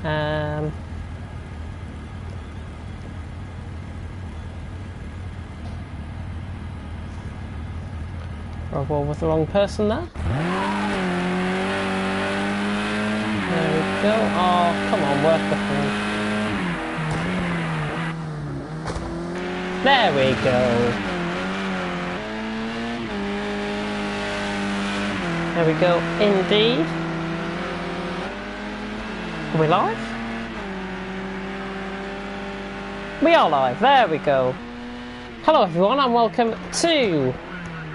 I've rolled with the wrong person there. There we go. Oh, come on, work with me. There we go. There we go, indeed. Are we live? We are live, there we go. Hello everyone and welcome to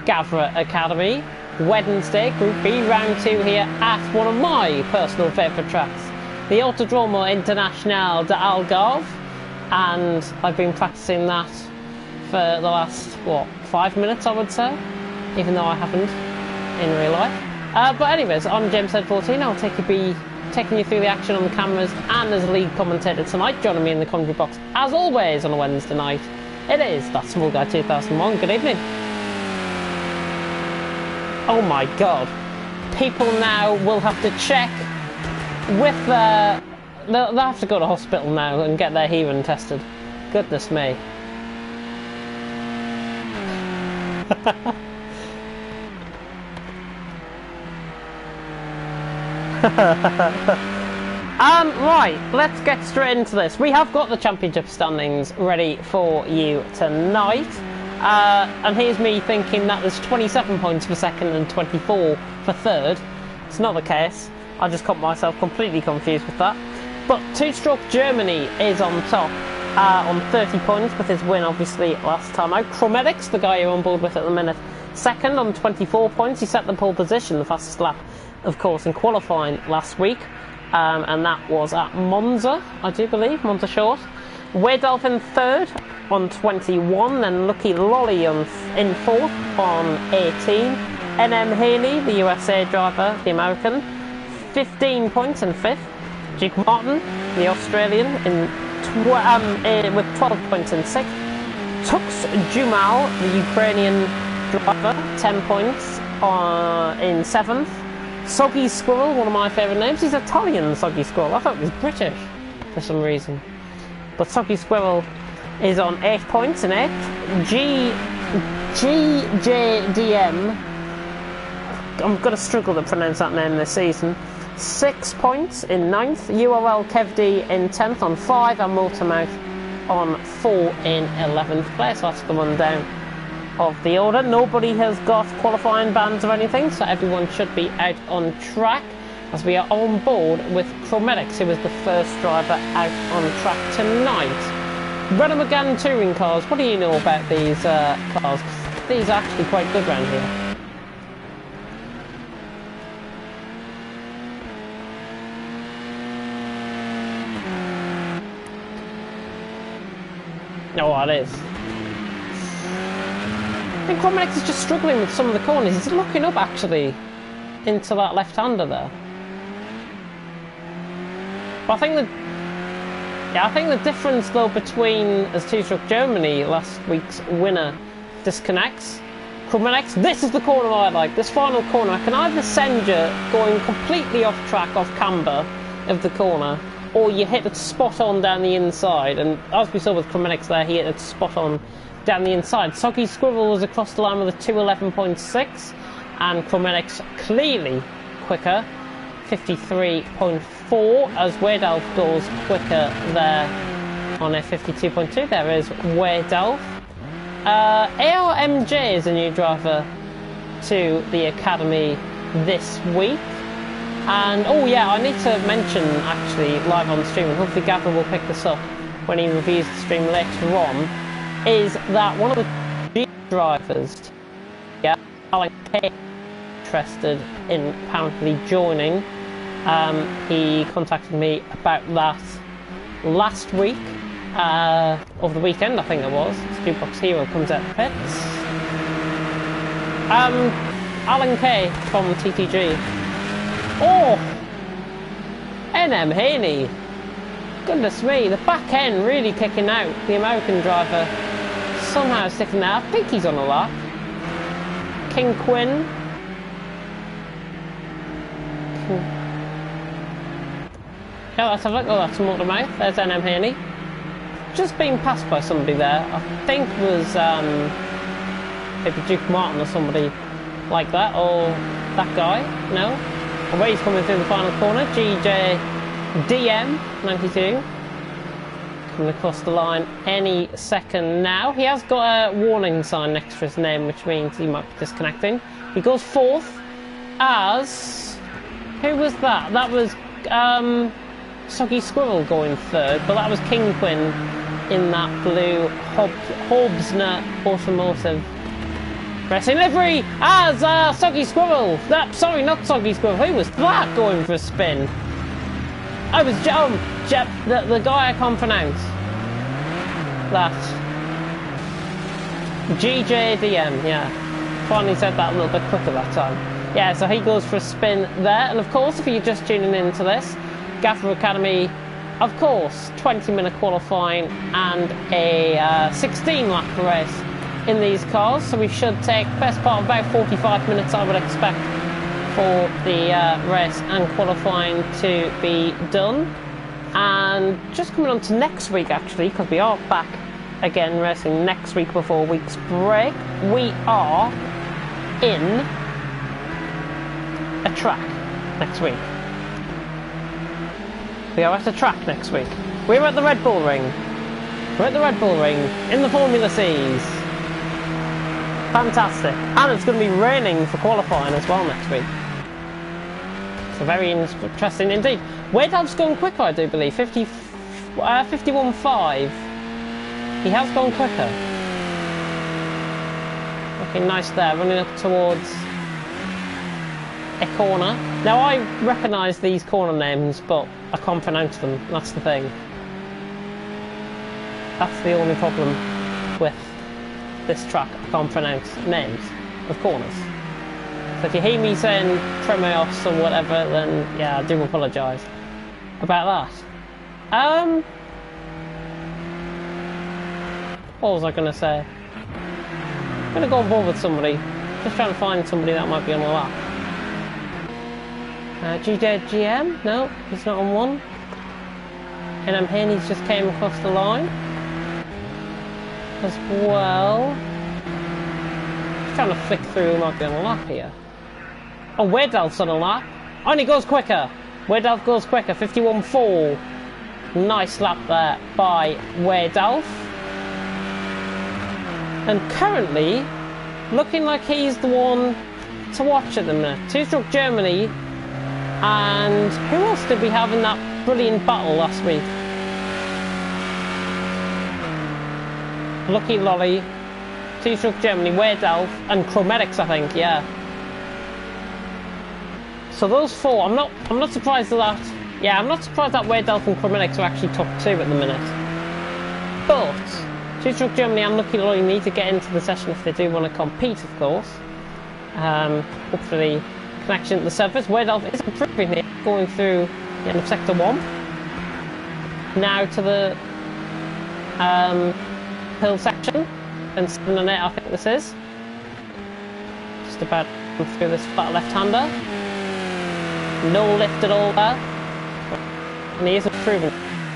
Gavra Academy, Wednesday, Group B, Round 2 here at one of my personal favourite tracks, the Autodromo Internacional de Algarve, and I've been practising that for the last, what, 5 minutes I would say, even though I haven't in real life. But anyways, I'm James Head 14, I'll be taking you through the action on the cameras and as a lead commentator tonight. Joining me in the commentary box, as always on a Wednesday night, it is that Small Guy 2001. Good evening. Oh my god. People now will have to check with their... They'll have to go to hospital now and get their hearing tested. Goodness me. Right, let's get straight into this. We have got the championship standings ready for you tonight. And here's me thinking that there's 27 points for second and 24 for third. It's not the case. I just got myself completely confused with that. But two-stroke Germany is on top on 30 points with his win, obviously, last time out. Chrometics, the guy you're on board with at the minute, second on 24 points. He set the pole position, the fastest lap, of course, in qualifying last week. And that was at Monza, I do believe, Monza Short. Weydalf in third on 21, then Lucky Lolly in fourth on 18. NM Haley, the USA driver, the American, 15 points in fifth. Jake Martin, the Australian, with 12 points in sixth. Tux Jumal, the Ukrainian driver, 10 points in seventh. Soggy Squirrel, one of my favourite names. He's Italian, Soggy Squirrel. I thought he was British for some reason. But Soggy Squirrel is on 8 points in 8th. GJDM, I'm going to struggle to pronounce that name this season, 6 points in 9th. URL KevD in 10th on 5, and Motormouth on 4 in 11th place. That's the rundown of the order. Nobody has got qualifying bans or anything, so everyone should be out on track, as we are on board with Chrometics, who was the first driver out on track tonight. Brennan McGann touring cars, what do you know about these cars? These are actually quite good around here. Oh, it is. I think Chrometics is just struggling with some of the corners. He's looking up, actually, into that left-hander there. But I think the difference though between as two-stroke Germany, last week's winner, disconnects. Chrometics, this is the corner I like. This final corner, I can either send you going completely off track, off camber of the corner, or you hit it spot on down the inside. And as we saw with Chrometics there, he hit it spot on down the inside. Soggy Squirrel was across the line with a 2:11.6, and Chrometics clearly quicker. 53.4 as Weydalf goes quicker there on a 52.2. There is Weydalf. ARMJ is a new driver to the Academy this week. And oh yeah, I need to mention actually live on stream, and hopefully Gavra will pick this up when he reviews the stream later on, is that one of the G drivers, yeah, Alan K, interested in apparently joining. He contacted me about that last week, over the weekend I think it was. Jukebox Hero comes out the pits. Alan K from TTG. Oh! NM Haney. Goodness me, the back end really kicking out. The American driver somehow sticking there. I think he's on a lap. King Quinn. Yeah, let's have a look. Oh, that's Motormouth. There's NM Haney. Just being passed by somebody there. I think it was maybe Duke Martin or somebody like that, or that guy. No? Away he's coming through the final corner. GJDM 92. Coming across the line any second now. He has got a warning sign next to his name, which means he might be disconnecting. He goes fourth as... Who was that? That was Soggy Squirrel going third, but that was Kingpin in that blue Hobbsner Automotive Racing livery as Soggy Squirrel. Sorry, not Soggy Squirrel. Who was that going for a spin? I was the guy I can't pronounce. That GJDM, yeah. Finally said that a little bit quicker that time. Yeah, so he goes for a spin there, and of course, if you're just tuning into this, Gavra Academy, of course, 20-minute qualifying and a 16-lap race in these cars, so we should take best part of about 45 minutes, I would expect, for the race and qualifying to be done. And just coming on to next week, actually, because we are back again racing next week before a week's break, we are in a track next week. We are at a track next week. We're at the Red Bull Ring. We're at the Red Bull Ring in the Formula Cs. Fantastic. And it's going to be raining for qualifying as well next week. So very interesting indeed. Wedalf's gone quicker, I do believe. 51.5. He has gone quicker. Okay, nice there. Running up towards a corner. Now I recognise these corner names, but I can't pronounce them. That's the thing. That's the only problem with this track. I can't pronounce names of corners. So if you hear me saying Tremaios or whatever, then yeah, I do apologise about that. What was I going to say? I'm going to go on board with somebody. Just trying to find somebody that might be on the lap. GJGM? No, he's not on one. And Haney's just came across the line as well. Just trying to flick through who might be on a lap here. Oh, Weirdalf's on a lap. Oh, and he goes quicker. Weirdalf goes quicker, 51.4. Nice lap there by Weirdalf. And currently, looking like he's the one to watch at the minute. Two-stroke Germany. And who else did we have in that brilliant battle last week? Lucky Lolly, Two-stroke Germany, Weirdalf, and Chromatics, I think, yeah. So those four, I'm not surprised at that. Yeah, I'm not surprised that Weirdalf and Chromatics are actually top two at the minute. But Two-stroke Germany and Lucky Lolly need to get into the session if they do want to compete, of course. Hopefully connection to the surface. Weirdalf is improving here, going through the end of sector 1. Now to the hill section, and 7 and 8 I think this is. Just about through this flat left-hander. No lift at all there. And he is improving,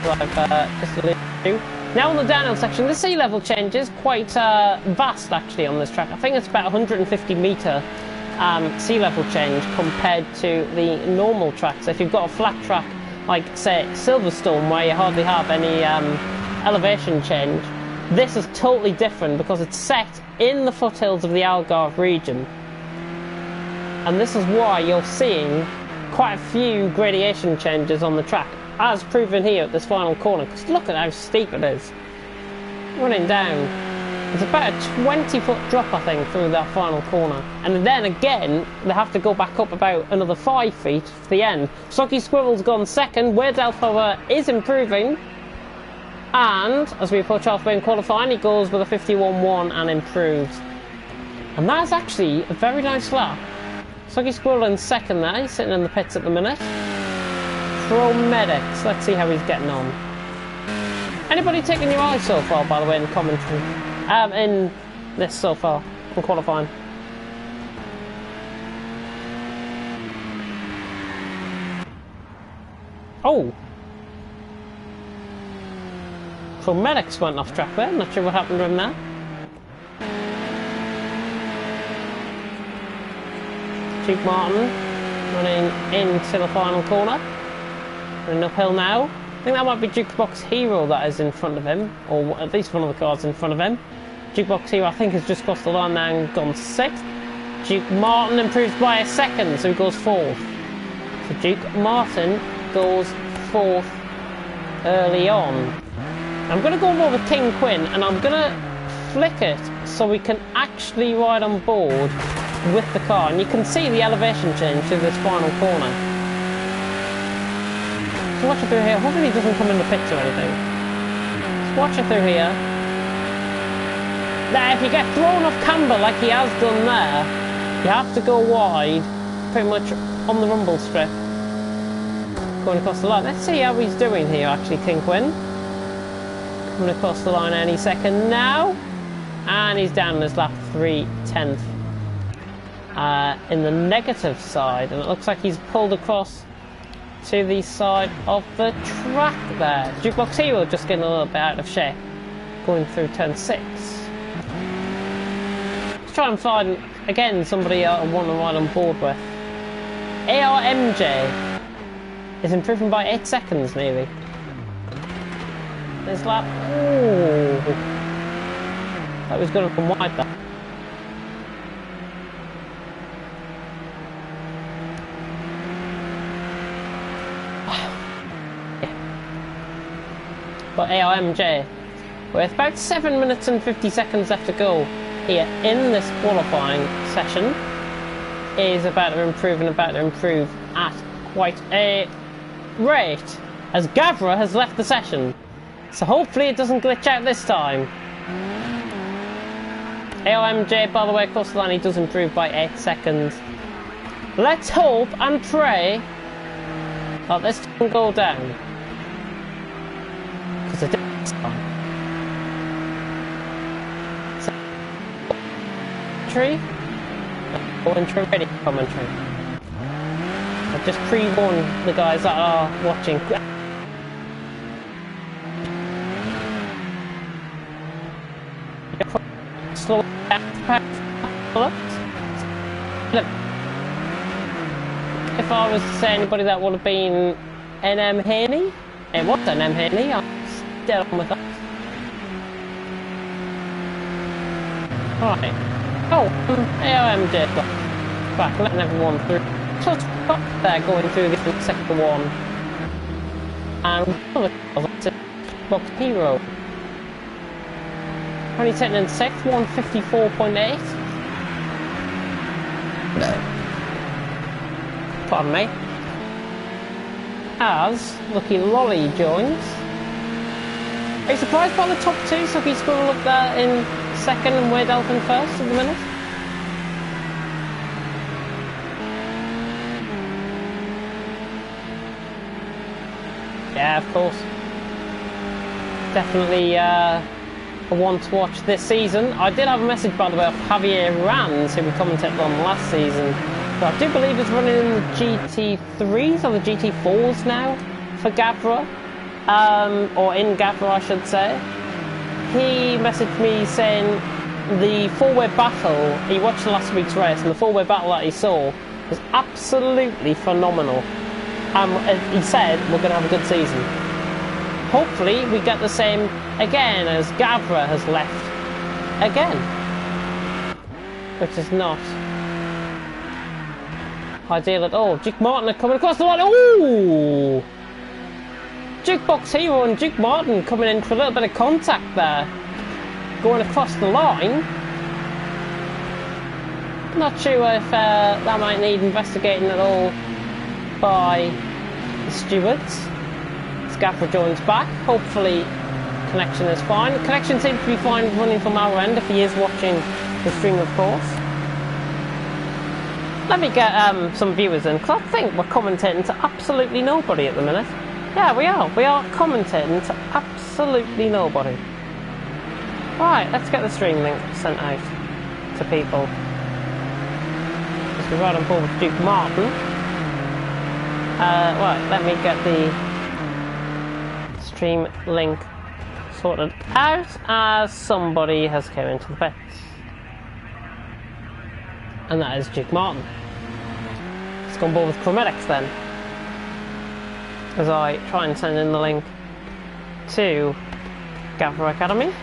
like just alluded to. Now on the downhill section, the sea level change is quite vast actually on this track. I think it's about 150 metre sea level change compared to the normal track. So if you've got a flat track like say Silverstone where you hardly have any elevation change, this is totally different because it's set in the foothills of the Algarve region. And this is why you're seeing quite a few gradation changes on the track, as proven here at this final corner, because look at how steep it is. Running down. It's about a 20-foot drop, I think, through that final corner. And then again, they have to go back up about another 5 feet for the end. Soggy Squirrel's gone second. Weirdalf, however, is improving. And as we approach halfway in qualifying, he goes with a 51.1 and improves. And that's actually a very nice lap. Soggy Squirrel in second there. He's sitting in the pits at the minute. Promedics. Let's see how he's getting on. Anybody taking your eyes so far, by the way, in commentary? In this so far, in qualifying. Oh, Pro Medics went off track there, not sure what happened to him there. Duke Martin running into the final corner. Running uphill now. I think that might be Jukebox Hero that is in front of him, or at least one of the cars in front of him. Jukebox Hero, I think, has just crossed the line now and gone 6th. Duke Martin improves by a second, so he goes 4th. So Duke Martin goes 4th early on. I'm going to go more with King Quinn, and I'm going to flick it so we can actually ride on board with the car, and you can see the elevation change to this final corner. So watch it through here. Hopefully he doesn't come in the pits or anything. Just watch it through here. Now if you get thrown off camber like he has done there, you have to go wide pretty much on the rumble strip going across the line. Let's see how he's doing here actually, King Quinn. Coming across the line any second now, and he's down in his lap 3/10 in the negative side, and it looks like he's pulled across to the side of the track there. Jukebox Hero just getting a little bit out of shape going through turn 6. Let's try and find again somebody I want to ride on board with. ARMJ is improving by 8 seconds nearly. His lap. Ooh. That was going to come wide there. But ARMJ, with about 7 minutes and 50 seconds left to go here in this qualifying session, is about to improve at quite a rate, as Gavra has left the session. So hopefully it doesn't glitch out this time. AOMJ, by the way, across the line, he does improve by 8 seconds. Let's hope and pray that this doesn't go down. Because it did this time. So, commentary, ready commentary. I've just pre-warned the guys that are watching. Slow down. If I was to say anybody that would have been NM Haney, it was NM Haney, I'm dead on with that. Right. Oh, AOMJ back, letting everyone through. So it's up there going through the second one. And one of the cars, that's Box Hero. Only taking in 6th, 154.8. Pardon me. As Lucky Lolly joins. Are you surprised by the top 2? So he's going up there in 2nd and Wade Elfin 1st at the minute. Yeah, of course. Definitely a one to watch this season. I did have a message, by the way, of Javier Ranz, who we commented on last season. But I do believe he's running in the GT3s or the GT4s now for Gavra. Or in Gavra, I should say. He messaged me saying the four-way battle, he watched last week's race, and the four-way battle that he saw was absolutely phenomenal. He said we're going to have a good season. Hopefully we get the same again, as Gavra has left again, which is not ideal at all. Duke Martin are coming across the line. Ooh! Jukebox Hero and Duke Martin coming in for a little bit of contact there, going across the line. Not sure if that might need investigating at all by the stewards. Gavra joins back. Hopefully connection is fine. Connection seems to be fine running from our end, if he is watching the stream, of course. Let me get some viewers in, because I think we're commentating to absolutely nobody at the minute. Yeah, we are. We are commentating to absolutely nobody. Right, let's get the stream link sent out to people. Let's be right on board with Duke Martin. Right, let me get the stream link sorted out as somebody has come into the pits. And that is Jake Martin. Let's go on board with Chromatics then. As I try and send in the link to Gavra Academy.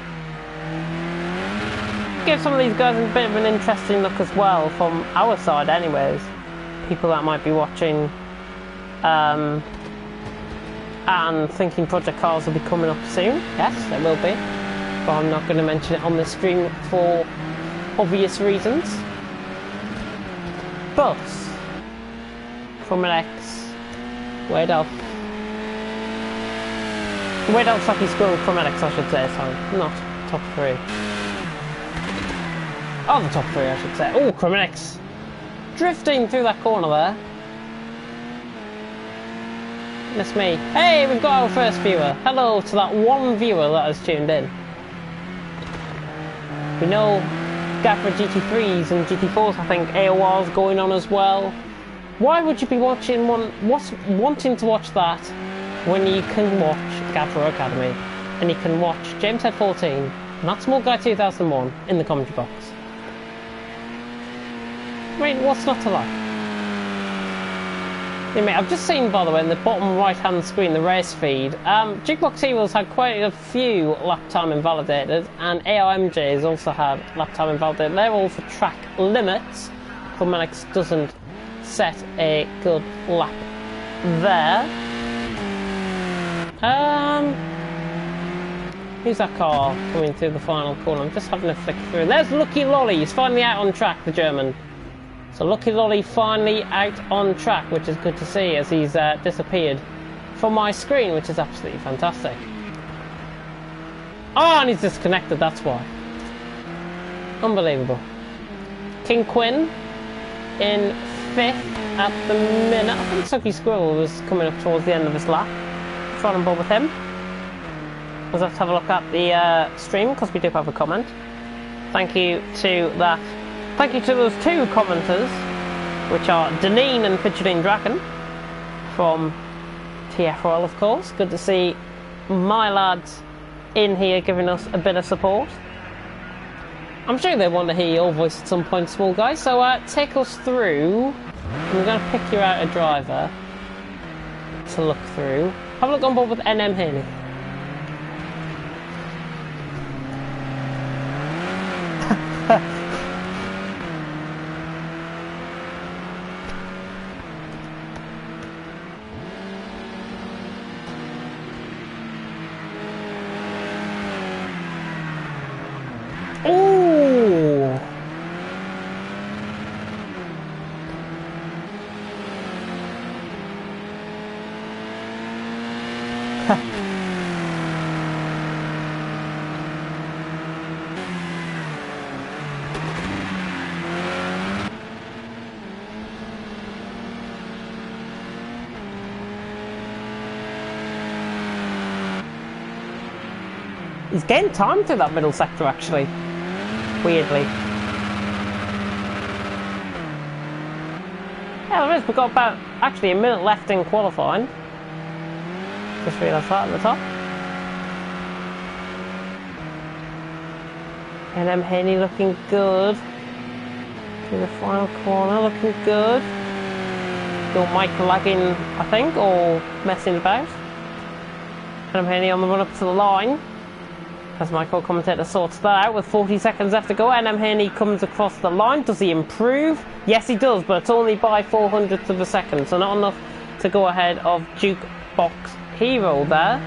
Give some of these guys a bit of an interesting look as well from our side anyways. People that might be watching and thinking Project Cars will be coming up soon. Yes, there will be. But I'm not going to mention it on this stream for obvious reasons. But Chromatics, Wade Elf. Wade Elf's lucky squirrel Chromatics, I should say, so not top 3. Oh, the top 3 I should say. Oh, Chromatics drifting through that corner there. That's me. Hey, we've got our first viewer. Hello to that one viewer that has tuned in. We know Gavra GT3s and GT4s, I think AOR's going on as well. Why would you be wanting to watch that when you can watch Gavra Academy and you can watch James Head 14 and that Small Guy 2001 in the commentary box? I mean, what's not to like? Yeah, mate, I've just seen, by the way, in the bottom right-hand screen, the race feed, Jukebox Evil's had quite a few lap time invalidated, and AOMJ's also had lap time invalidated. They're all for track limits. Chromatics doesn't set a good lap there. Who's that car coming through the final corner? I'm just having a flick through. There's Lucky Lolly. He's finally out on track, the German. So Lucky Lolly finally out on track, which is good to see as he's disappeared from my screen, which is absolutely fantastic. Oh, and he's disconnected, that's why. Unbelievable. King Quinn in 5th at the minute. I think Sucky Squirrel was coming up towards the end of his lap. Trying on board with him. We'll have to have a look at the stream because we do have a comment. Thank you to that. Thank you to those 2 commenters, which are Deneen and Fidgeting Dragon from TFRL, of course. Good to see my lads in here giving us a bit of support. I'm sure they want to hear your voice at some point, Small Guy. So take us through. I'm going to pick you out a driver to look through. Have a look on board with NM Haney. He's getting time through that middle sector, actually. Weirdly. Yeah, there is. We've got about, actually, a minute left in qualifying. Just realised that at the top. And M. Haney looking good. Through the final corner, looking good. Still Mike lagging, I think, or messing about. And M. Haney on the run up to the line. As my co-commentator sorts that out with 40 seconds left to go. NM Haney comes across the line. Does he improve? Yes, he does, but it's only by 400ths of a second, so not enough to go ahead of Jukebox Hero there.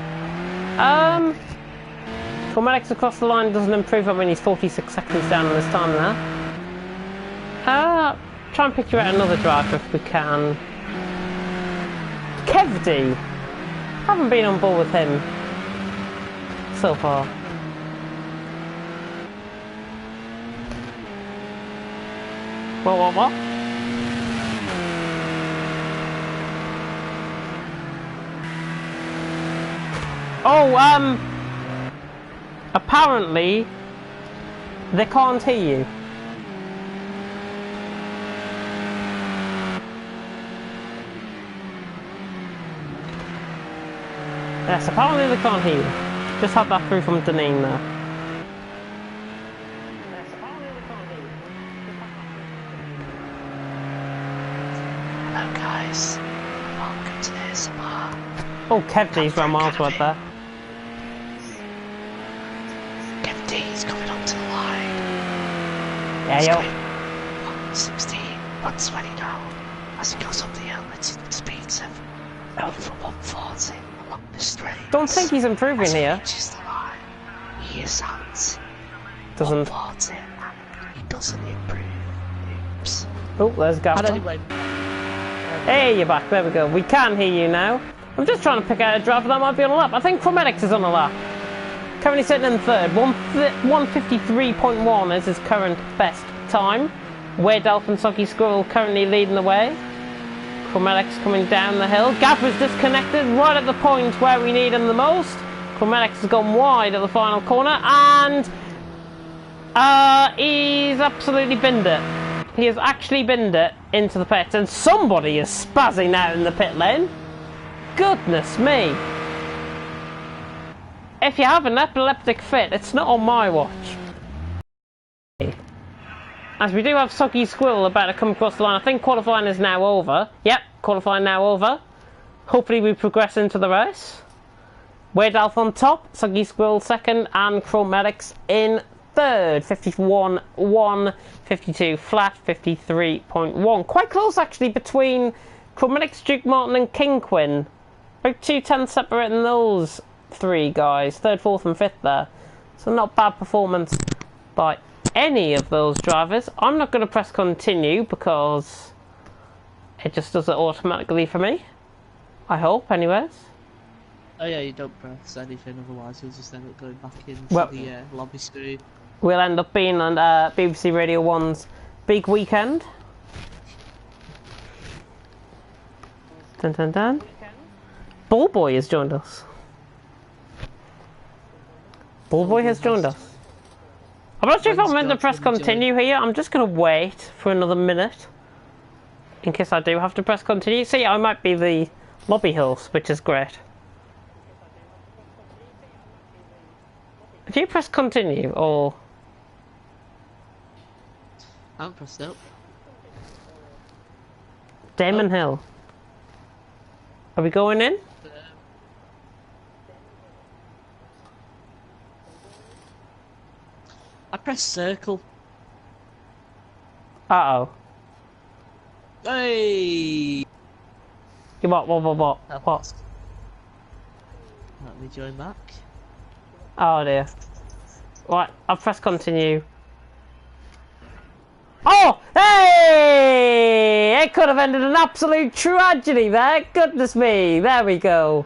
Chromatics across the line doesn't improve. I mean, he's 46 seconds down on his time there. Try and pick you out another driver if we can. Kevd. Haven't been on board with him so far. What? Oh, apparently they can't hear you. Yes, apparently they can't hear you. Just had that through from Deneen there. Hello guys, welcome to ASMR. Oh, Kev D's round miles right there. Kev D's coming onto the line. Yeah, He's yo. going 116, 120 now. As he goes up the hill, it's speeds of over 140 along the straight. Don't think he's improving As he here. reaches the line, he is at Doesn't. 140 and he doesn't improve. Oops. Oh, there's Gavra. Anyway, Hey, you're back. There we go. We can hear you now. I'm just trying to pick out a driver that might be on a lap. I think Chromatics is on a lap. Currently sitting in third. 153.1 is his current best time. Weird Elf and Soggy Squirrel currently leading the way. Chromatics coming down the hill. Gavra's disconnected right at the point where we need him the most. Chromatics has gone wide at the final corner and he's absolutely binned it. He has actually binned it into the pit, and somebody is spazzing out in the pit lane. Goodness me. If you have an epileptic fit, it's not on my watch. As we do have Soggy Squirrel about to come across the line. I think qualifying is now over. Yep, qualifying now over. Hopefully we progress into the race. Weird Elf on top, Soggy Squirrel second, and Chromatics in third. 51.1, 52 flat, 53.1. Quite close actually between Chromatics, Duke Martin and King Quinn. About 2 tenths separating those three guys. Third, fourth and fifth there. So not bad performance by any of those drivers. I'm not going to press continue because it just does it automatically for me. I hope anyways. oh yeah, you don't press anything, otherwise you'll just end up going back into Well- the lobby screen. We'll end up being on BBC Radio 1's big weekend. Dun dun dun. Ballboy has joined us. Ballboy has joined us. I'm not sure if I'm meant to press continue here. I'm just going to wait for another minute. In case I do have to press continue. See, I might be the lobby host, which is great. If you press continue, or... I haven't pressed up. Damon Hill. Are we going in? I pressed circle. Uh-oh. Hey! What? What? Let me join back. Oh dear. Right, I'll press continue. Oh! Hey! It could have ended an absolute tragedy there. Goodness me. There we go.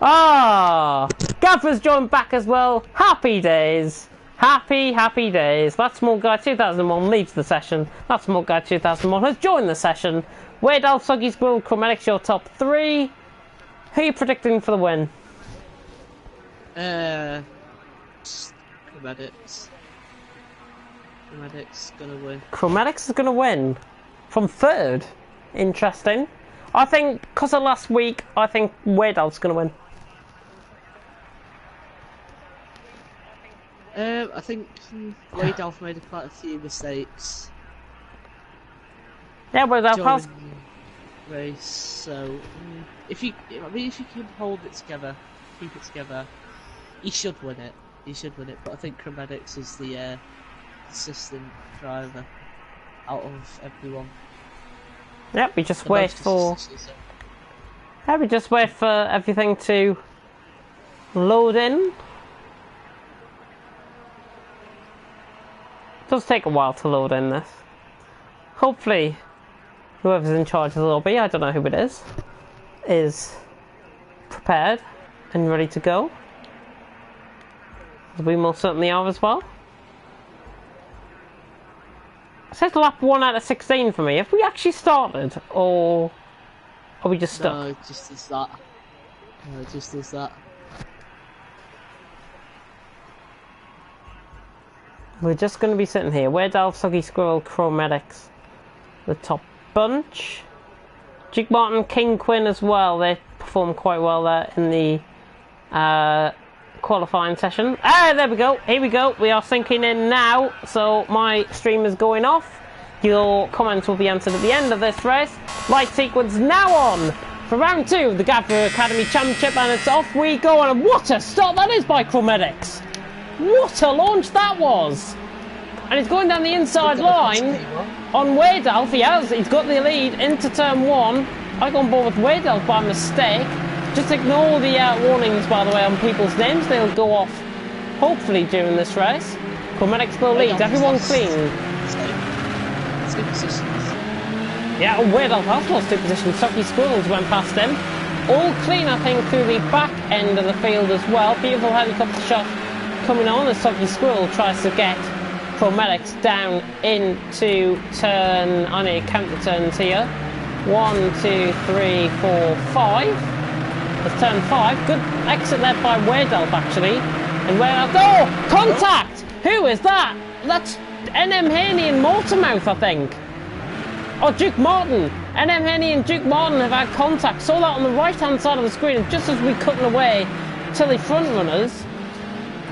Ah! Gavra's joined back as well. Happy days. Happy days. That small guy 2001 leaves the session. That small guy 2001 has joined the session. Weird Elf, Soggy Squirrel, Chromatics, your top three. Who are you predicting for the win? Chromatics. Chromatics gonna win. Chromatics is going to win from third. Interesting. I think because of last week, I think Weird Elf's going to win. I think Wade Elf made quite a few mistakes Yeah, Weird Elf during has. the race. So if you can hold it together, keep it together, he should win it. But I think Chromatics is the consistent driver out of everyone. Yep, we just wait for. Yeah, we just wait for everything to load in. It does take a while to load in this. Hopefully, whoever's in charge of the lobby, I don't know who it is prepared and ready to go. We most certainly are as well. It says lap 1 out of 16 for me. Have we actually started, or are we just stuck? No, it just does that. No, it just does that. We're just going to be sitting here. Weird Elf, Soggy Squirrel, Chromatics, the top bunch. Duke Martin, King Quinn as well. They performed quite well there in the qualifying session. Ah, there we go. Here we go. We are sinking in now. So my stream is going off. Your comments will be answered at the end of this race. Light sequence now on for round 2 of the Gavra Academy Championship, and it's off we go. And what a start that is by Chromatics! What a launch that was! And he's going down the inside line on Weydalf. He's got the lead into turn 1. I got on board with Weydalf by mistake. Just ignore the warnings, by the way, on people's names. They'll go off, hopefully, during this race. Chromatics still leads. Everyone clean. Two positions. Yeah, Weydalf has lost 2 positions. Socky Squirrels went past him. All clean, I think, through the back end of the field as well. Beautiful helicopter shot coming on as Socky Squirrel tries to get Chromatics down into turn. I need to count the turns here. 1, 2, 3, 4, 5. It's turn 5. Good exit there by Weydalf, actually. And Weydalf. Oh! Contact! Who is that? That's NM Haney and Mortemouth, I think. Oh, Duke Martin. NM Haney and Duke Martin have had contact. Saw that on the right-hand side of the screen, just as we cutting away to the front runners.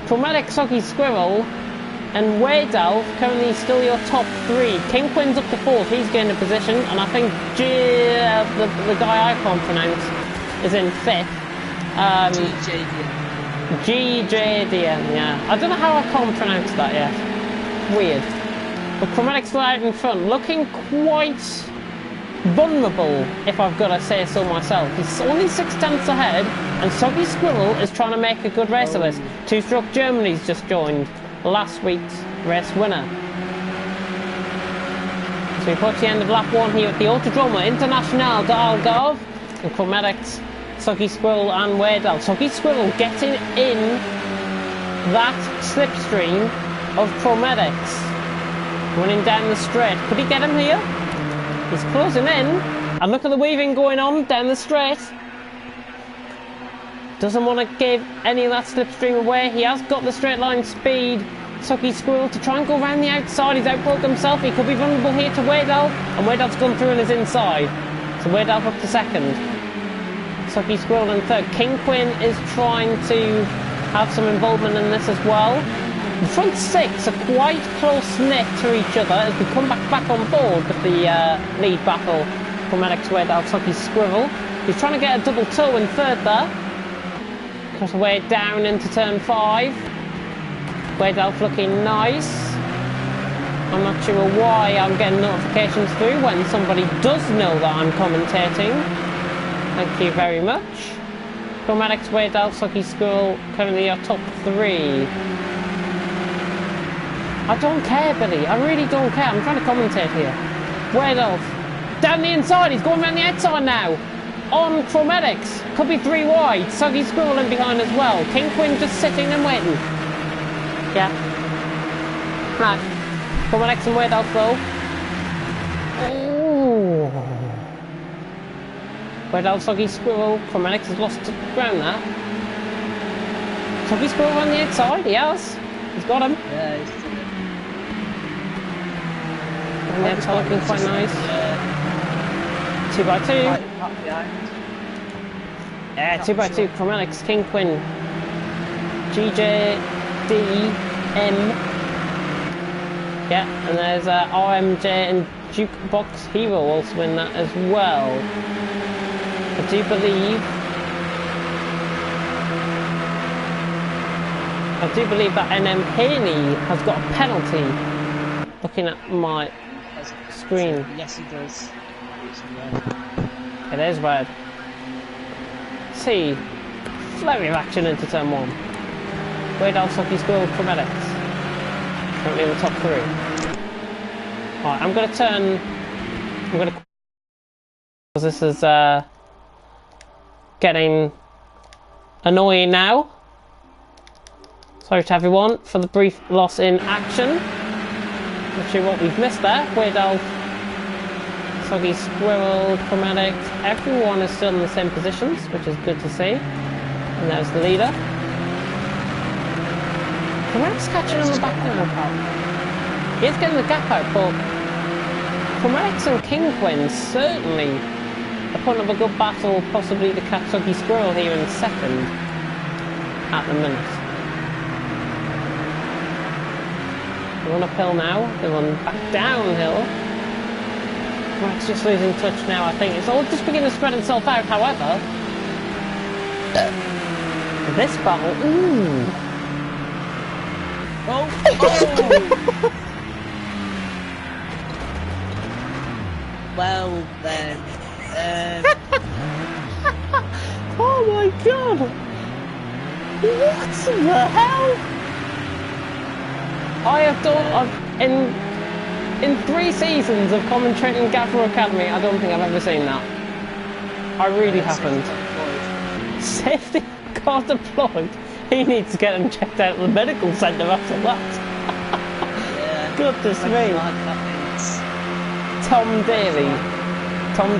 Chromatics, Socky Squirrel, and Weydalf currently still your top 3. King Quinn's up to 4th. He's gained a position, and I think the guy I can't pronounce is in 5th. GJDM, yeah. I don't know how I can't pronounce that yet. Weird. But Chromatics out in front, looking quite vulnerable, if I've got to say so myself. He's only 6 tenths ahead, and Socky Squirrel is trying to make a good race of this. 2-stroke Germany's just joined, last week's race winner. So we approach the end of lap 1 here at the Autodromo International de Algarve, and Chromatics, Socky Squirrel and Weydalf. Socky Squirrel getting in that slipstream of Chromatics. Running down the straight. Could he get him here? He's closing in. And look at the weaving going on down the straight. Doesn't want to give any of that slipstream away. He has got the straight line speed. Socky Squirrel to try and go around the outside. He's outbroke himself. He could be vulnerable here to Weydalf. And Weydalf's gone through and is inside. So Weydalf up to 2nd. Socky Squirrel in 3rd. King Quinn is trying to have some involvement in this as well. The front 6 are quite close-knit to each other as we come back on board with the lead battle from Chromatics, Weydalf, Socky Squirrel. He's trying to get a double toe in 3rd there. Cross away down into turn 5. Weydalf looking nice. I'm not sure why I'm getting notifications through when somebody does know that I'm commentating. Thank you very much. Chromatics, Weydalf, Socky Squirrel currently our top 3. I don't care, Billy. I really don't care. I'm trying to commentate here. Weydalf. Down the inside. He's going around the outside now. On Chromatics. Could be 3 wide. Socky Squirrel in behind as well. King Quinn just sitting and waiting. Yeah. Right. Chromatics and Weydalf though. Ooh. Weydalf, Socky Squirrel. Chromatics has lost ground there. Socky Squirrel on the outside. He has. He's got him. Yeah, he's and they're looking quite nice. 2x2. Yeah, 2x2. Chromatics, King Quinn, GJDM. Yeah, and there's RMJ and Jukebox Hero also in that as well. I do believe that NM Haney has got a penalty. Looking at my screen. Yes, he does. It is red. See, flurry of action into turn 1. Weydalf, Socky Squirrel, Chromatics. Currently in the top 3. Alright, I'm going to because this is getting annoying now. Sorry to everyone for the brief loss in action. Not sure what we've missed there. Weydalf, Socky Squirrel, Chromatics, everyone is still in the same positions, which is good to see. And there's the leader. Chromatics catching on the back now. He's getting the gap out, but Chromatics and King Quinn certainly are putting up a good battle, possibly to catch Socky Squirrel here in 2nd at the minute. They run uphill now. They run back downhill. It's just losing touch now, I think. It's all just beginning to spread itself out, however. This battle... Ooh! Oh! Well, then... Oh my god! What the hell? I have done... In 3 seasons of commentating Gavra Academy, I don't think I've ever seen that. I really haven't. Safety car deployed. He needs to get him checked out at the medical centre after that. Yeah. Goodness me. Tom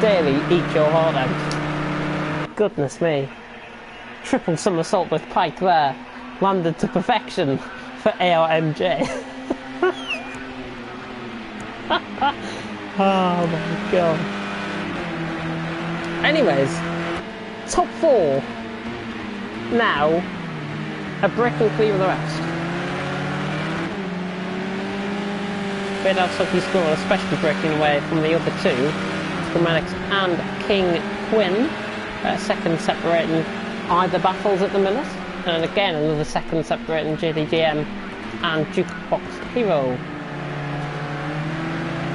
Daly, eat your heart out. Goodness me. Triple somersault with Pike there. Landed to perfection for ARMJ. Oh my god. Anyways, top 4 now a brick will clear the rest. Bit of Sucky score, especially breaking away from the other 2, Chromatics and King Quinn. Second separating either battles at the minute, and again another second separating JDGM and Jukebox Hero.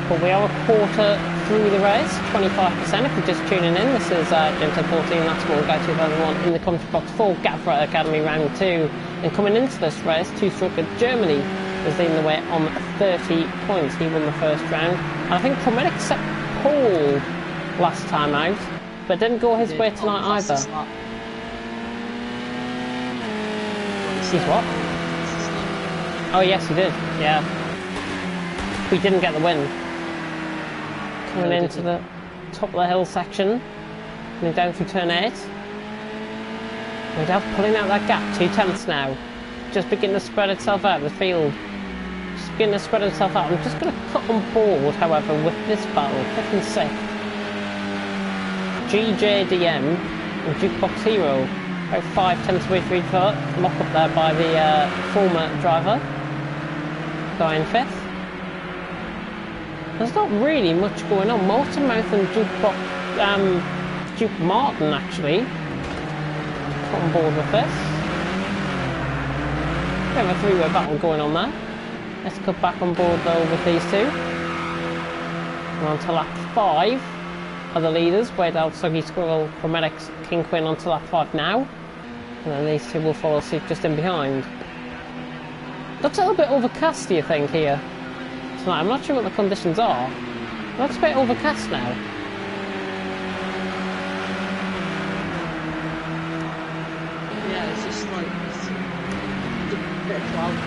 But we are a quarter through the race, 25% if you're just tuning in. This is Gen 1014, that's World Guide 2001 in the country box for Gavra Academy round 2. And coming into this race, two-stroker Germany was leading the way on 30 points. He won the first round. And I think Promedic set pole last time out, but didn't go his way tonight either. He's what? Oh yes, he did, yeah. We didn't get the win. Coming into the top of the hill section, coming down through turn 8. Without pulling out that gap, 2 tenths now. Just beginning to spread itself out the field. Just beginning to spread itself out. I'm just going to cut on board, however, with this battle, 5th and 6th. GJDM and Jukebox Hero. About 5 tenths away through each other. Lock up there by the former driver. Guy in 5th. There's not really much going on. Mortonmouth and Duke Martin actually on board with this. We have a 3-way battle going on there. Let's cut back on board though with these 2. We're on to lap 5 are the leaders. Wade Out, Soggy Squirrel, Chromatics, King Quinn on to lap 5 now. And then these 2 will follow suit just in behind. Looks a little bit overcast, do you think, here? Tonight. I'm not sure what the conditions are. It looks a bit overcast now. Yeah, it's just like it's a bit of cloudy.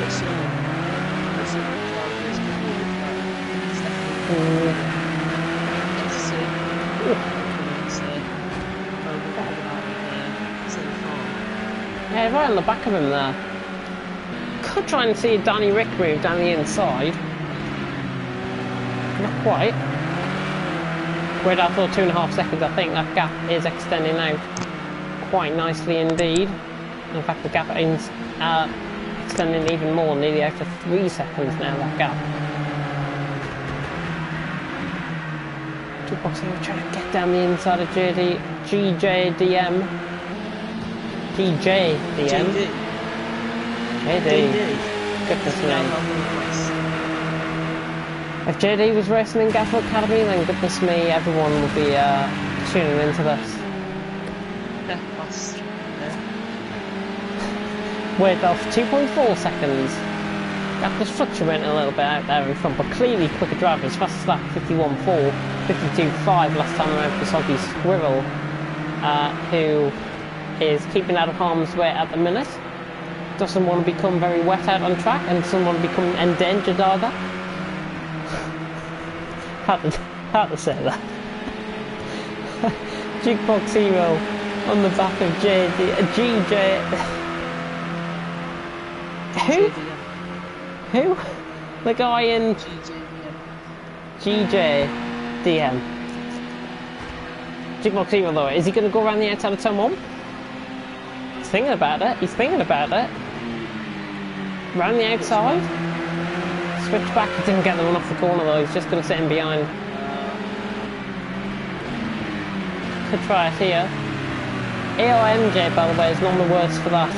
It's a bit cloudy. It's definitely yeah, right on the back of him there. Could try and see a Danny Rick move down the inside. Not quite. We're down for 2.5 seconds. I think that gap is extending out quite nicely indeed. In fact, the gap is extending even more, nearly out to 3 seconds now, that gap. Jukebox Hero trying to get down the inside of GJDM. JD. Goodness me. If JD was racing in Gavra Academy, then goodness me, everyone will be tuning into this. Yeah, that's Wade off 2.4 seconds. Gap is fluctuating a little bit out there in front, but clearly quicker drivers. Fastest lap 51.4, 52.5 last time around for Soggy Squirrel, who is keeping out of harm's way at the minute. Doesn't want to become very wet out on track and doesn't want to become endangered either. Had to say that. Jukebox Hero on the back of GJ. Who? The guy in GJDM. Jukebox Hero though, is he going to go around the outside of turn 1? He's thinking about it. Round the outside. Switch back. He didn't get the one off the corner though. He's just going to sit in behind. Could try it here. AOMJ, by the way, is none the worse for that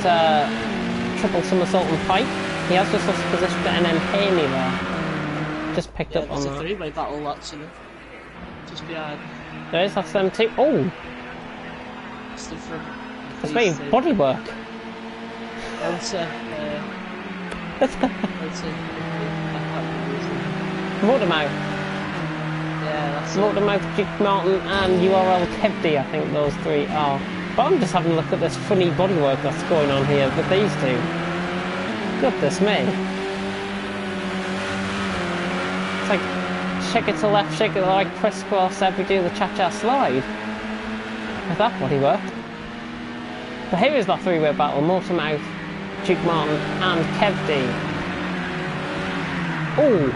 triple somersault and pipe. He has just lost position to NM Haney there. Just picked up on that. It's a three-way battle actually. Just behind. There is, that's them too. Oh! Just in front. That's me, bodywork. Motormouth. Yeah, that's Motormouth, Duke Martin and URL Kebdi, I think those three are. But I'm just having a look at this funny bodywork that's going on here with these two. Goodness me. It's like, shake it to left, shake it to right, crisscross, every do the cha-cha slide. With that bodywork. But here is that three-way battle, Motormouth, Duke Martin and Kevdi. Ooh!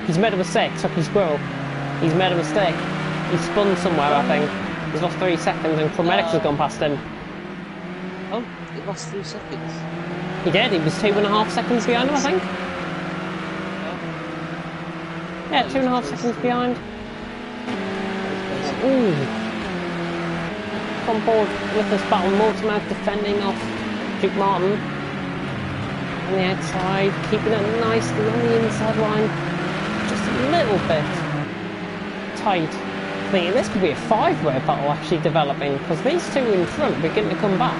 He's made a mistake, Sucky Squirrel. He's made a mistake. He spun somewhere, I think. He's lost 3 seconds and Chromatics has gone past him. Oh, he lost 3 seconds. He did, he was 2.5 seconds behind him, I think. Yeah, 2.5 seconds behind. Ooh. On board with this battle, Motormouth defending off Duke Martin. On the outside, keeping it nicely on the inside line. Just a little bit tight. Thinking this could be a 5-way battle actually developing, because these two in front begin to come back.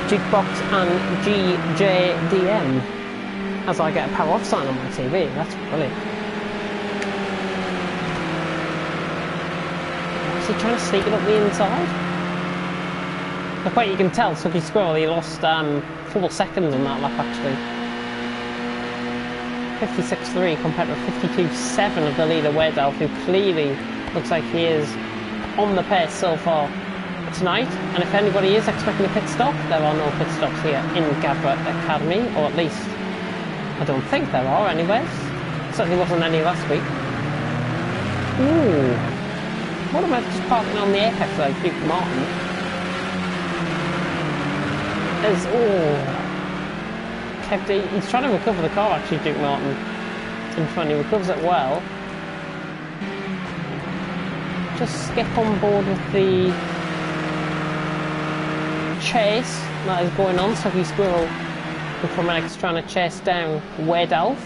Jukebox and GJDM. As I get a power off sign on my TV, that's brilliant. Is he trying to sneak it up the inside? I bet you can tell, Sucky Squirrel, he lost 4 seconds on that lap actually. 56.3 compared to 52.7 of the leader Wedell, who clearly looks like he is on the pace so far tonight. And if anybody is expecting a pit stop, there are no pit stops here in Gavra Academy, or at least I don't think there are anyways. Certainly wasn't any last week. Ooh. What about just parking on the apex like Duke Martin? There's, oh. He's trying to recover the car actually, Duke Martin. In front, he recovers it well. Just skip on board with the chase that is going on. Sucky Squirrel and Chromatics trying to chase down Wedell.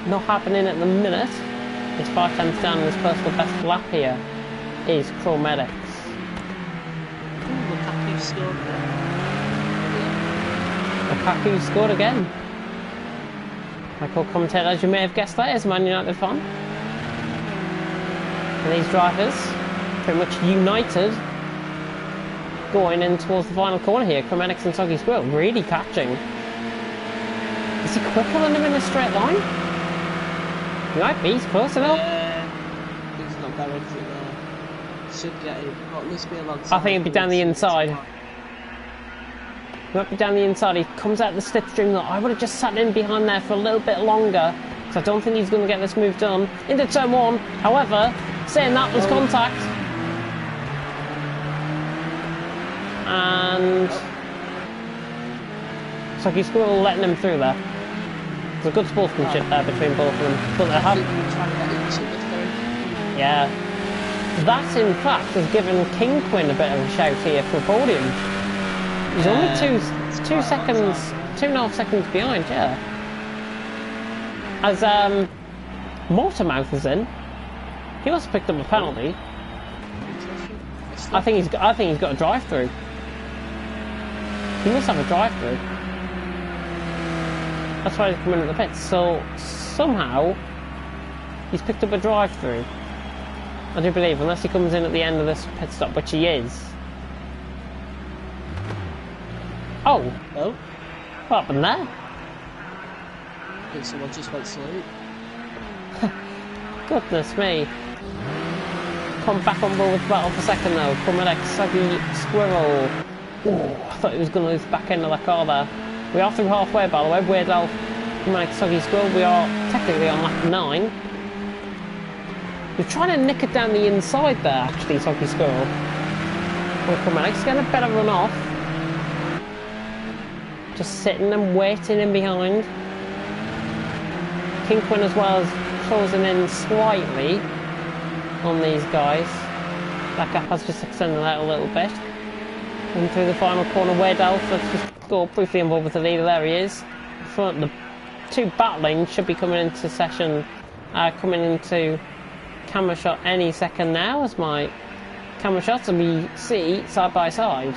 Not happening at the minute. It's 5 tenths down in his personal best lap here is Chromatics. Lukaku scored again. Lukaku scored again. Michael commentator, as you may have guessed, that is a Man United fan. And these drivers, pretty much united, going in towards the final corner here. Chromatics and Sucky Squirrel really catching. Is he quicker than him in a straight line? He might be, he's close enough. He's not directly there. Should get him, or at least be alongside. I think he'd be down the inside. He might be down the inside. He comes out the slipstream that I would have just sat in behind there for a little bit longer, because I don't think he's going to get this move done. Into turn 1, however, saying that was contact. And Sucky Squirrel letting him through there. There's a good sportsmanship there between both of them. But they have... Yeah. That, in fact, has given King Quinn a bit of a shout here for a podium. He's only 2 seconds, 2.5 seconds behind, yeah. As Motormouth is in, he must have picked up a penalty. I think he's got a drive-through. He must have a drive-through. That's why he's coming at the pits. So somehow he's picked up a drive-through. I do believe, unless he comes in at the end of this pit stop, which he is. Oh! Oh? What happened there? I think someone just went sleep. Goodness me. Come back on board with the battle for second though. Chromatics, Sucky Squirrel. Ooh, I thought he was going to lose the back end of that car there. We are through halfway by the way. Weirdell, Chromatics, Sucky Squirrel. We are technically on lap 9. We're trying to nick it down the inside there actually, Sucky Squirrel. Oh, come on, it's getting a better run off. Just sitting and waiting in behind. Kinquin as well as closing in slightly on these guys. That gap has just extended out a little bit. And through the final corner, Weirdelf, let's just go briefly involved with the leader. There he is. In front, the two battling should be coming into session, coming into camera shot any second now, as my camera shots will be see side by side.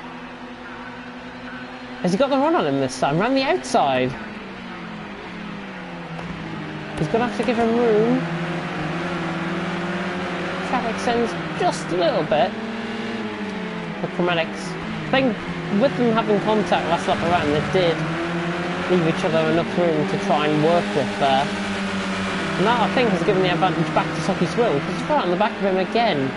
Has he got the run on him this time? Round the outside. He's going to have to give him room. Traffic extends just a little bit for Chromatics. I think with them having contact last lap around, they did leave each other enough room to try and work with there. And that, I think, has given the advantage back to Socky Swill, because he's right on the back of him again.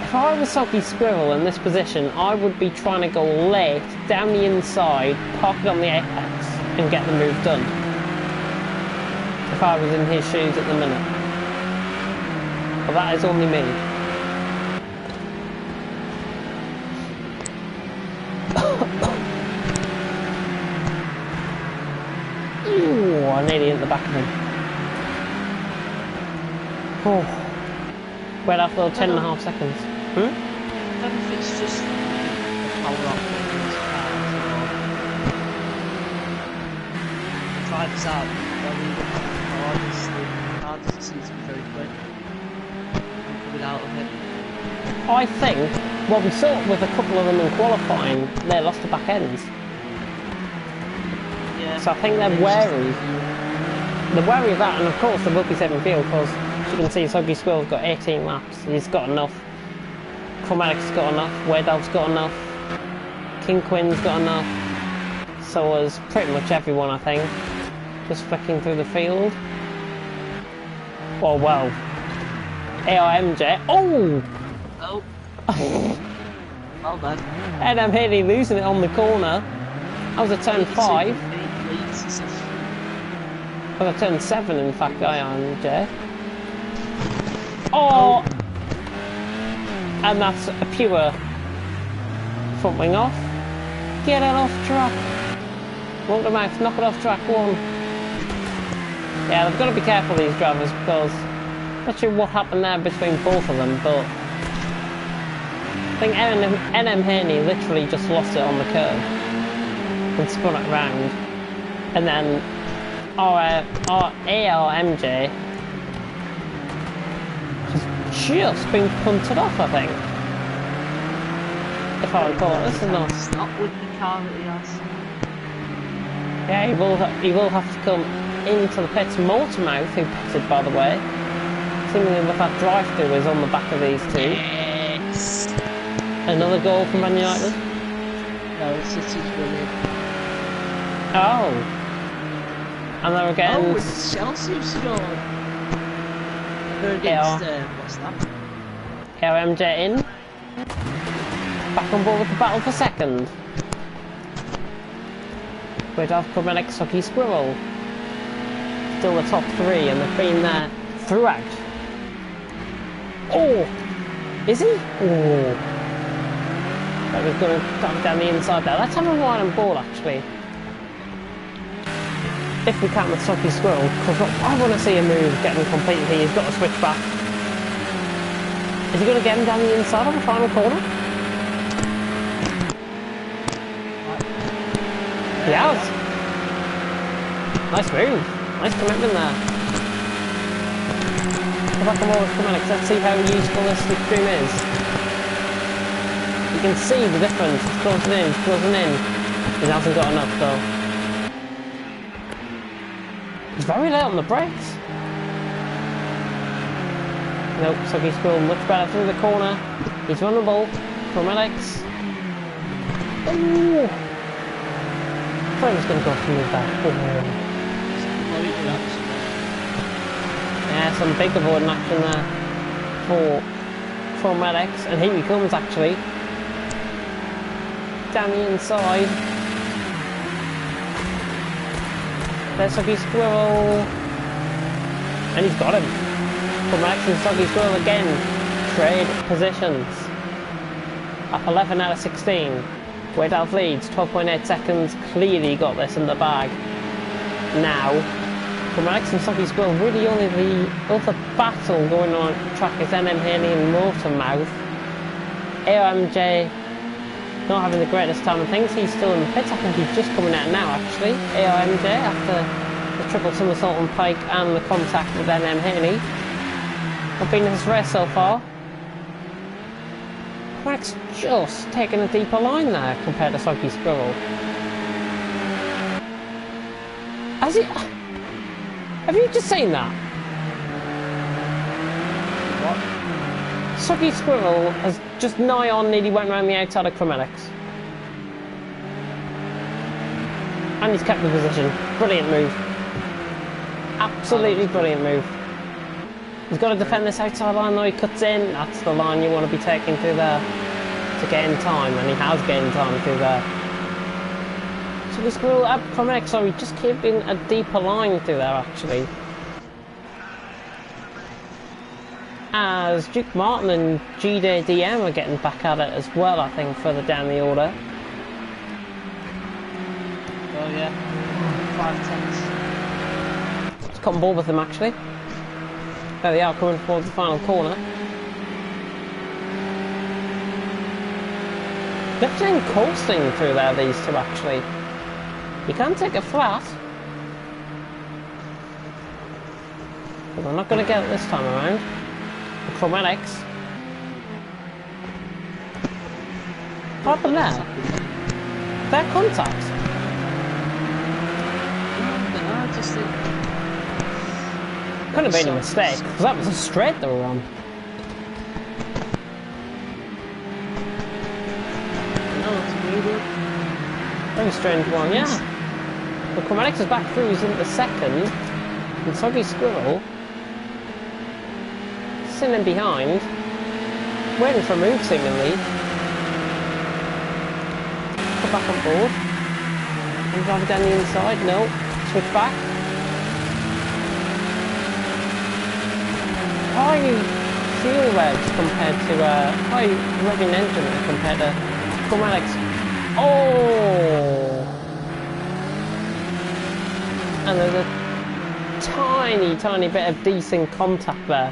If I was Socky Squirrel in this position, I would be trying to go late, down the inside, park it on the apex, and get the move done. If I was in his shoes at the minute. But that is only me. Ooh, I nearly hit the back of him. Oh. Wait after 10.5 seconds. I don't know if it's just power up. Try this out. The car doesn't seem to be very quick. Coming out of it. I think, well, we saw it with a couple of them in qualifying, they lost the back ends. Yeah. So I think they're wary. They're wary of that, and of course they will be saving fuel, because as you can see, Soggy Squirrel's got 18 laps. He's got enough. Chromatic's got enough. Weirdelf's got enough. Kinquin's got enough. So has pretty much everyone, I think. Just flicking through the field. Oh, well. ARMJ. Oh! Oh. Well done. And I'm Haley losing it on the corner. That was a turn 5. Well, a turn 7, in fact, ARMJ. Oh! And that's a pure front wing off. Get it off track. Walk the mouth, knock it off track 1. Yeah, they've got to be careful, these drivers, because I'm not sure what happened there between both of them, but I think NM Haney literally just lost it on the curve and spun it round. And then our ARMJ has just been punted off, I think. If I recall, this is not. Stop with the car that he has. Yeah, he will have to come into the pits. Motormouth, who pitted, by the way, seemingly with that drive-through, is on the back of these two. Yes. Another goal from Man United. No, City's winning. Oh. And they're again. Oh, it's Chelsea who scored. They're against, what's that? KMJ in. Back on board with the battle for second. We'd have Chromatic, Socky Squirrel. Still the top 3, and they've been there throughout. Oh! Is he? Oh. That was going to dive down the inside there. Let's have a ride on ball, actually. If we can with Socky Squirrel, because I want to see a move getting completed here. He's got to switch back. Is he going to get him down the inside on the final corner? He has. Nice move. Nice commitment there. Go back and forward, come on, let's see how useful this stream is. You can see the difference. It's closing in, it's closing in. He hasn't got enough though. He's very late on the brakes. Nope, Socky Squirrel much better through the corner. He's runnable. Chromatics. Ooh! I thought he was going to go through that. Oh. Yeah, some big avoiding action there for Medics, and here he comes actually. Down the inside. There's Socky Squirrel. And he's got him. For Medics and Socky Squirrel again. trade positions. Up 11 out of 16. Weydalf leads, 12.8 seconds. Clearly got this in the bag. Now, from Alex and Soggy Squirrel, really only the other battle going on at the track is NM Haney and Motormouth. AOMJ not having the greatest time of things. He's still in the pits. I think he's just coming out now, actually. AOMJ after the triple somersault on Pike and the contact with NM Haney. Not been his race so far. Max just taking a deeper line there compared to Soggy Squirrel. Has it? Have you just seen that? What? Soggy Squirrel has just nigh on nearly went around the outside of Chromatics. And he's kept the position. Brilliant move. Absolutely brilliant move. He's got to defend this outside line though. He cuts in. That's the line you want to be taking through there to gain time, and he has gained time through there. So the Squirrel up Chromatics, sorry, just keeping a deeper line through there actually. As Duke Martin and GDDM are getting back at it as well, I think, further down the order. Oh yeah, 5 tenths. It's got on board with them actually. There they are, coming towards the final corner. They're playing coasting through there, these two actually. You can take a flat. But they're not going to get it this time around. The Chromatics. What happened there? Their contact. I just think... Could have been a mistake, because that was a straight they were on. No, it's weird. Very strange one, yeah. The Chromatics is back through, he's in the second. And Soggy Squirrel sitting behind, waiting for a move seemingly. Go back on board. And drive it down the inside, no. Switch back. High fuel revs compared to high revving engine compared to Chromatics. Oh! And there's a tiny bit of decent contact there.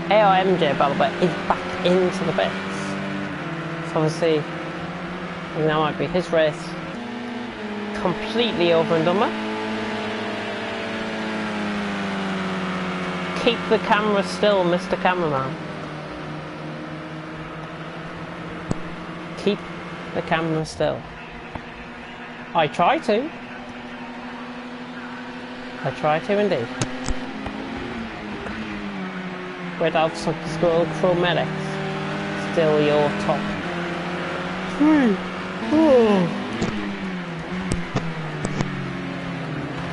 AIMJ Balba is back into the bits. So obviously, I think that might be his race completely over and done with. Keep the camera still, Mr. Cameraman. Keep the camera still. I try to. I try to indeed. Without Squirrel Chromatics, still your top 3. Oh.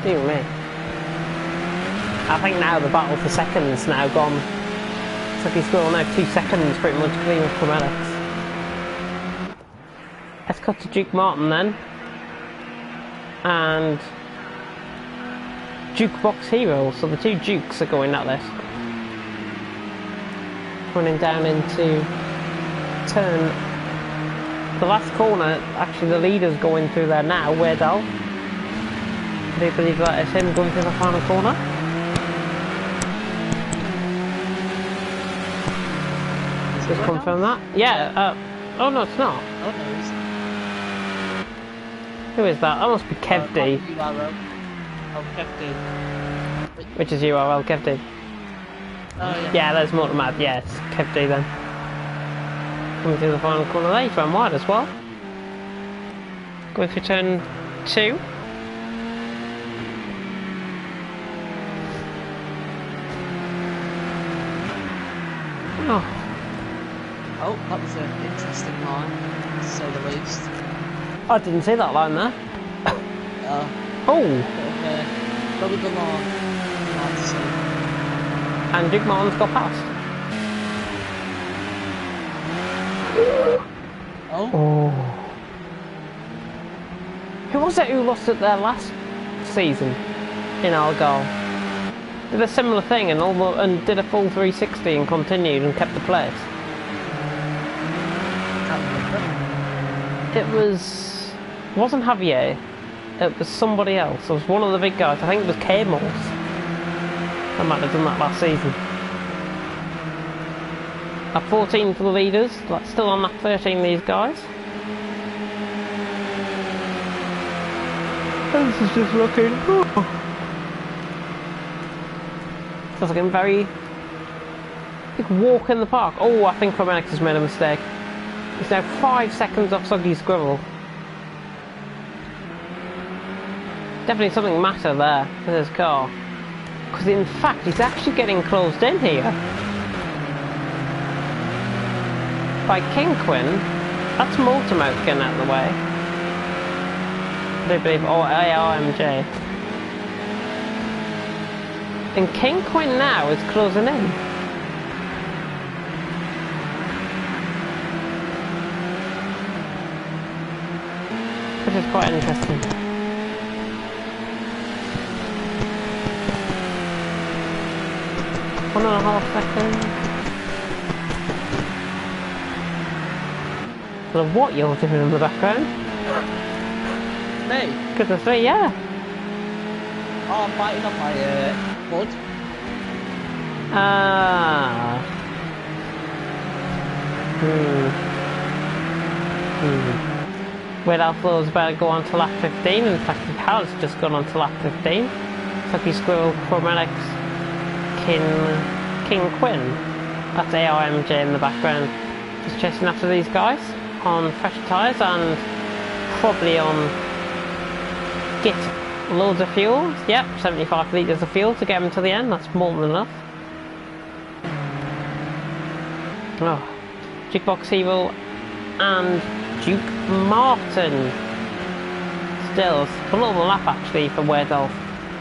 Dear me. I think now the battle for seconds now gone. Soggy Squirrel now 2 seconds pretty much clean of Chromatics. Let's cut to Duke Martin then. And Jukebox Hero, so the two Dukes are going at this. Running down into turn. The last corner, actually the leader's going through there now, Weydalf. I do believe that is him going through the final corner. Just confirm that. Yeah, oh no it's not. Oh no, it's... Who is that? That must be Kev D. Oh, Kev D. Which is URL, Kev D. Oh yeah. Yeah, there's Motormad, yeah, it's Kev D then. Coming through the final corner there, he's run wide as well. Going through turn 2. Oh. Oh, that was an interesting line, to say the least. I didn't see that line there. Oh! Probably the line. Hard to see. And Duke Martin's got past. Oh? Oh. Who was it who lost it there last season in Algarve? did a similar thing and did a full 360 and continued and kept the place. It wasn't Javier. It was somebody else. It was one of the big guys. I think it was K-Morse. I might have done that last season. At 14 for the leaders. Still on that 13, these guys. This is just looking... Just looking very... big walk in the park. Oh, I think Romanix has made a mistake. He's now 5 seconds off Soggy Squirrel. Definitely something matter there with his car. Because in fact, he's actually getting closed in here. By King Quinn. That's Multimouth getting out of the way. I do believe, or ARMJ. And King Quinn now is closing in. Which is quite interesting. One and a half seconds. I don't know what you're doing in the background. Me? Goodness me, yeah. Oh, I'm biting on my bud. Red Alpha is about to go on to lap 15. In fact, it has just gone on to lap 15. Tucky Squirrel, Chromatics, King Quinn. That's ARMJ in the background. Just chasing after these guys on fresh tyres and probably on get loads of fuel. Yep, 75 litres of fuel to get them to the end. That's more than enough. Oh, Jukebox Hero and Duke Martin. Still below the lap actually for Weirdelf.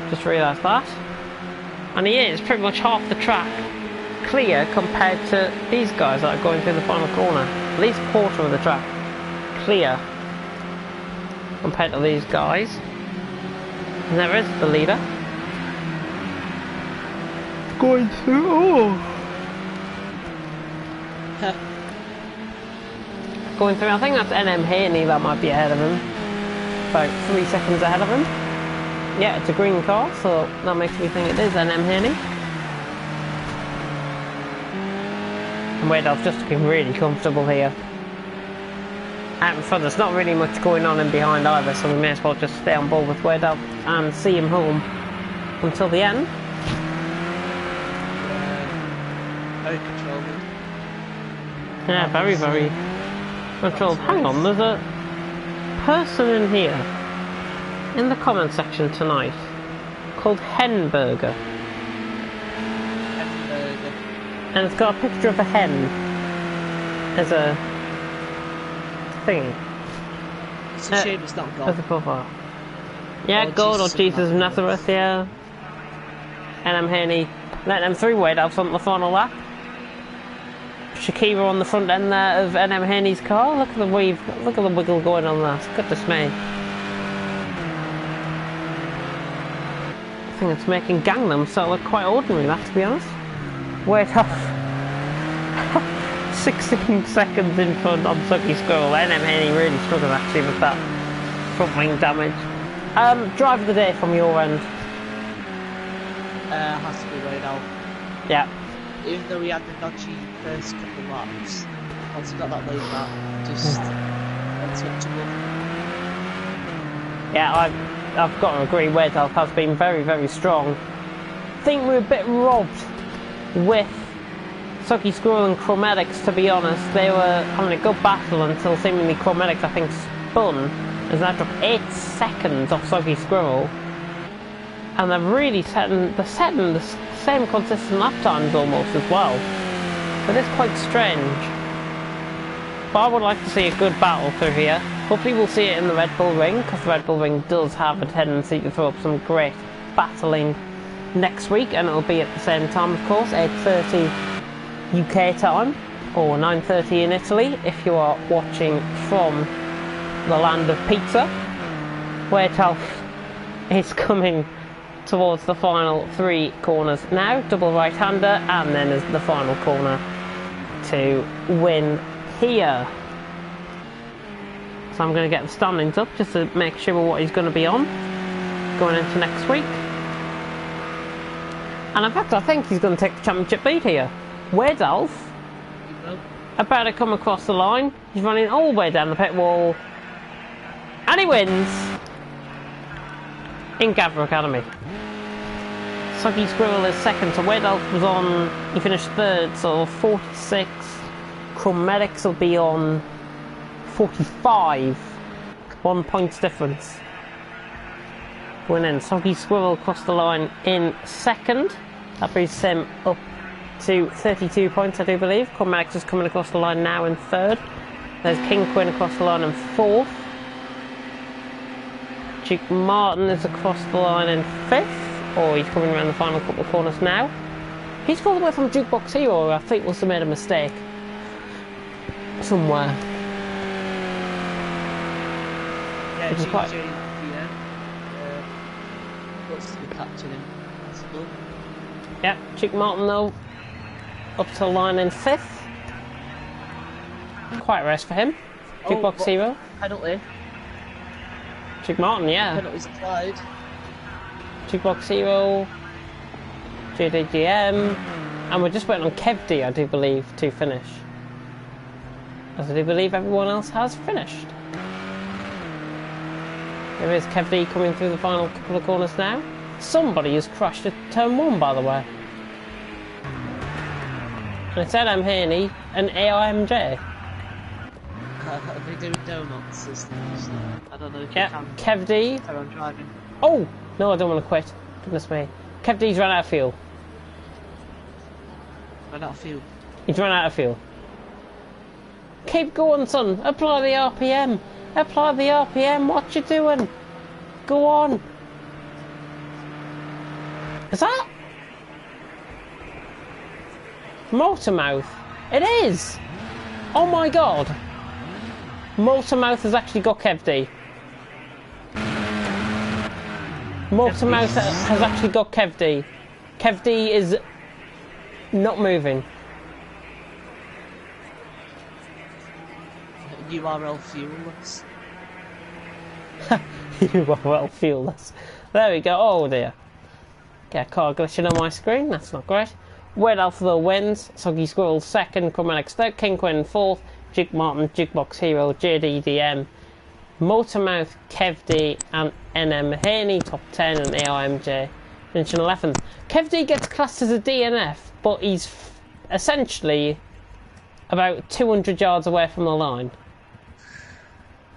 Just realised that. And he is pretty much half the track clear compared to these guys that are going through the final corner. At least a quarter of the track clear compared to these guys. And there is the leader. Going through, going through, I think that's NM Haney that might be ahead of him. About 3 seconds ahead of him. Yeah, it's a green car, so that makes me think it is NM Haney. And Weirdelf's just looking really comfortable here. Out in front, there's not really much going on in behind either, so we may as well just stay on board with Weirdelf and see him home until the end. Very controlled. Yeah, very, very controlled. Hang on, there's a person in here in the comment section tonight called Henburger. And it's got a picture of a hen as a thingy. It's a shame it's not As God. a profile. Yeah, Oh, God or Jesus Jesus of Nazareth, yeah. NM Haney let them through Weirdelf on the final lap. Shakira on the front end there of NM Haney's car. Look at the weave, look at the wiggle going on there. Goodness me. I think it's making Gangnam so look quite ordinary, that to be honest. Weirdelf 16 seconds in front on Sucky Squirrel. NM Haney really struggled actually with that front wing damage. Drive of the day from your end. Has to be Weirdelf. Yeah. Even though we had the dodgy first couple of laps, once we got that late lap, just untouchable. Yeah, I've got to agree, Weirdelf has been very, very strong. I think we're a bit robbed with Sucky Squirrel and Chromatics, to be honest. They were having a good battle until seemingly Chromatics, I think, spun. Has now dropped 8 seconds off Sucky Squirrel. And they're really setting the same consistent lap times almost as well. So it is quite strange. But I would like to see a good battle through here. Hopefully we'll see it in the Red Bull Ring, because the Red Bull Ring does have a tendency to throw up some great battling next week, and it'll be at the same time, of course, 8:30 UK time, or 9:30 in Italy, if you are watching from the land of pizza. Weirdelf is coming towards the final 3 corners now. Double right-hander, and then is the final corner to win here. So I'm going to get the standings up just to make sure what he's going to be on going into next week. And in fact, I think he's going to take the championship lead here. Wedalf about to come across the line. He's running all the way down the pit wall. And he wins in Gavra Academy. Soggy Squirrel is second, so Wedalf was on, he finished third, so 46. Chromatics will be on 45. 1 point difference. Winning. Soggy Squirrel across the line in second. That brings him up to 32 points, I do believe. Chromatics is coming across the line now in third. There's King Quinn across the line in fourth. Duke Martin is across the line in fifth. Or he's coming around the final couple of corners now. He's called away from Jukebox Hero, I think must have made a mistake somewhere. Yeah, Which is quite... what's to be catching him? That's good. Yeah, Duke Martin though, up to the line in fifth. Quite a race for him. Jukebox Hero. Penalty. Duke Martin, yeah. Penalty's applied. Jukebox Hero, JDGM, and we're just waiting on Kevd, I do believe, to finish. As I do believe everyone else has finished. There is Kevd coming through the final couple of corners now. Somebody has crashed at turn 1, by the way. And it's Adam Haney and AIMJ. Are they doing donuts? I don't know if yeah, you can. Kevd. Carry on driving. Oh! No, I don't want to quit. Goodness me. Kevd's run out of fuel. Run out of fuel? He's run out of fuel. Keep going, son. Apply the RPM. Apply the RPM. What you doing? Go on. Is that Motormouth? It is. Oh my god. Motormouth has actually got Kevd. Motormouth has actually got Kevd. Kevd is not moving. URL fuelless. URL fuelless. There we go. Oh dear. Get a car glitching on my screen. That's not great. Wedalf though wins. Soggy Squirrel second. Chromatics third. King Quinn fourth. Duke Martin, Jukebox Hero, JDDM, Motormouth, Kevd, and NM Haney top 10, and AIMJ finishing 11th. Kevd gets classed as a DNF, but he's essentially about 200 yards away from the line.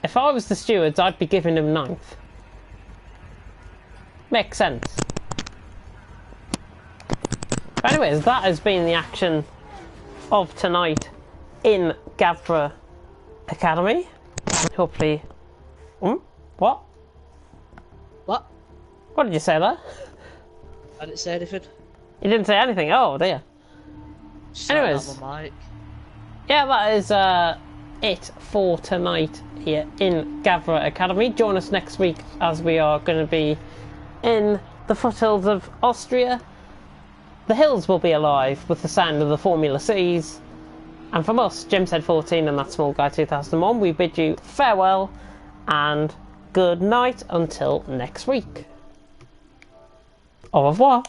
If I was the stewards, I'd be giving him 9th. Makes sense. But anyways, that has been the action of tonight in Gavra Academy. Hopefully... What? What? What did you say there? I didn't say anything. You didn't say anything? Oh dear. Anyways. Yeah, that is it for tonight here in Gavra Academy. Join us next week as we are going to be in the foothills of Austria. The hills will be alive with the sound of the Formula Cs. And from us, Jimsaid14 and that small guy 2001, we bid you farewell and good night until next week. Au revoir.